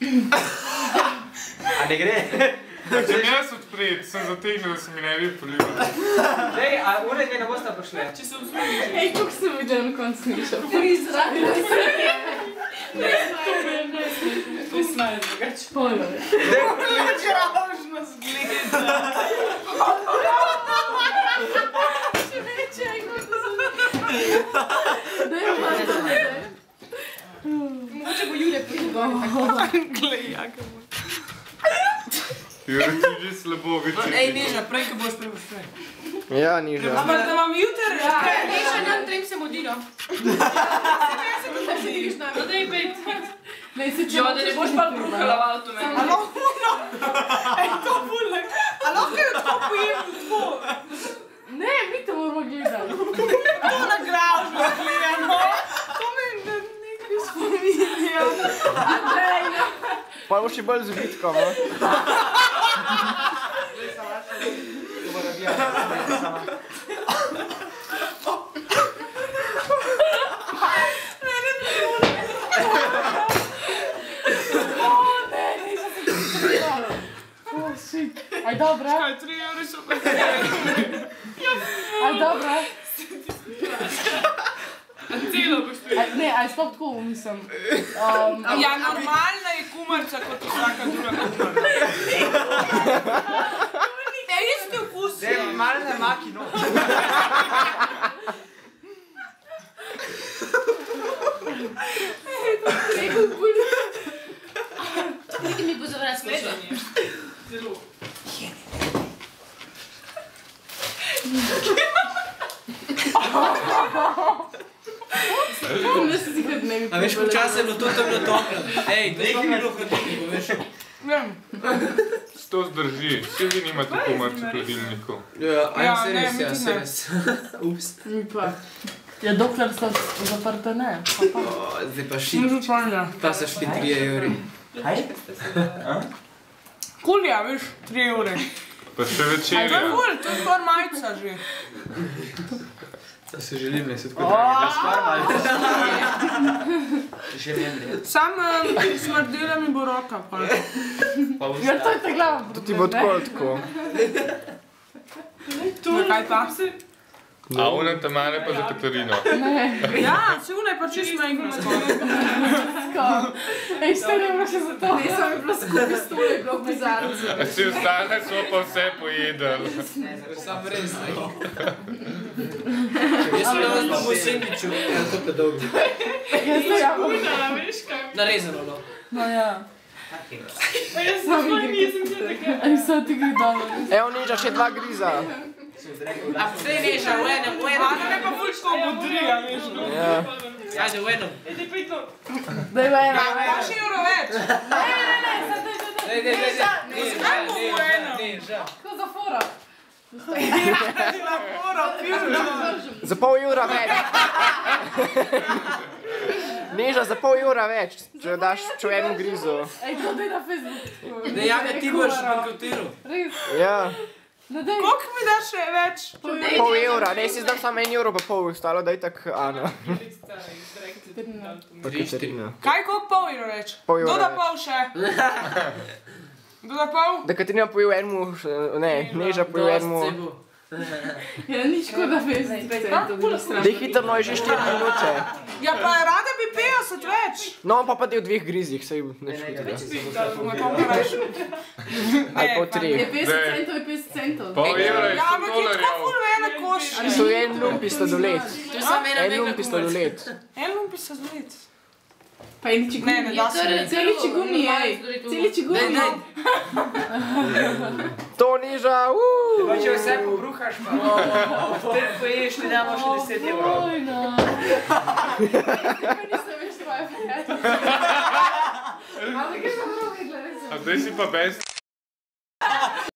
A ne gre? Če jaz odpred, sem zategnil, da se mi ne bi polilo. Dej, a ure dve ne bosta prišle? Če se vzmeniš. Ej, kako sem videl na koncu smišal. Tri zraven. Ne, to me ne smišal. To je smajo drugač. Pojjo. Dej, Čravžno zgleda. Še veče, kako to Daj, malo ne. Mogoče bo Julija pridobila. Glej, jaka bo. Jure, ti že slabo večer. Ej, Neža, prej, ko boš prepoštaj. Ja, nižja. Ampak da imam jutr, Neža, nam trem se modilo. No, daj pet. Jo, da ne boš pa bruhala v avto meni. Alo, puno. Ej, to puno. Alo, kaj jo tako pojem v tvo? Ne, mi te moramo gledati. To na gravžno gledano. To me nekaj spominja. Andrejna. Pa boš še bolj z bitkom, no? Aj dobra? Kaj, 3 € so pa Aj dobra? A celo boš prijel. Ne, aj sploh tako mislim. Ja, normalna je kumarca kot vsaka druga kumarca. Ne, isti vkus je. dej, malo ne maki, no. Nekaj mi bo zavrat slušal. Zelo. Ne se zikrat ne bi A veš, koliko časa je bilo to temno toplo? Ej, to je bilo v hladilniku, veš? Vem. To zdrži, vsi vi nimate komarč v hladilniku. Ja, ne, seres, mi ja, tudi ne. seres. Ups. Mi pa. Ja, dokler so zaprte, ne. Zdaj pa šit. Ni županja. Pa so šli 3 €. Kulja, veš, 3 €. Pa še Aj, to je večerja. ful, to je skoraj majica že. To se želim, ne se tako Še ne gre. Sam smrdela mi bo roka, pa. Ja, to je ta glava. To ti bo tako. Kaj pa? A one tamale pa za Katarino. Ne. Ja, se une pa čist majhno skoraj. Ej, ste ne moraš za to. Ne, sem bila skupaj s tole, bilo v bizarcu. A si ostale so pa vse pojedali. Sam res, ne. Jaz sem danes pa moj sendviču, ja, to pa dolgo. Ja, se ja. Narezano, no. No ja. Pa jaz sem nisem že tako. Ej, so ti gre dobro. Evo, nižja, še 2 griza. A vse Neža, v enem, Ana me pa ful što modri, a veš. Ja. Ajde, v enem. Edi pa i to. Daj v eno. Daš euro več. Dej, Neža. Kako za fora? Za €0,5 več. Neža, za €0,5 več, če daš v enem grizu. Ej, to daj na Facebooku. Ne, ja, ti boš bankrotiral. Res? Ja. No daj. Koliko mi daš še več? €0,5, ne si zdam samo €1,5, ostalo daj tak Ana. Pa Katarina. Kaj, koliko pol euro več? €0,5 Kdo da več. pol še? Kdo da pol? Da Katarina pojel enemu, ne, Neža pojel enemu. Ja, nič kot na Facebooku. Dej hitro, no je že 4 minute. Ja, pa rada bi 50 več. No, pa dej v 2 grizih, saj ne škodite. Ali pa v 3. Je 50 centov, je 50 centov. €0,5 je Ja, ampak je tako 100 ful vele koš. To je en lumpi sladoled. To je samo ena En mega lumpi kumarca. sladoled. En lumpi se zled. Pa je niči gumi. Ne, ne da se reči. Celiči gumi, ej. Celiči Dej, gumi. dej. To Neža, Pa če vse pobruhaš, pa te poješ, ti damo še 10 €. Ojno. Pa nisem več tvoja prijatelja. Ampak je samo videla, res. A zdaj si pa best.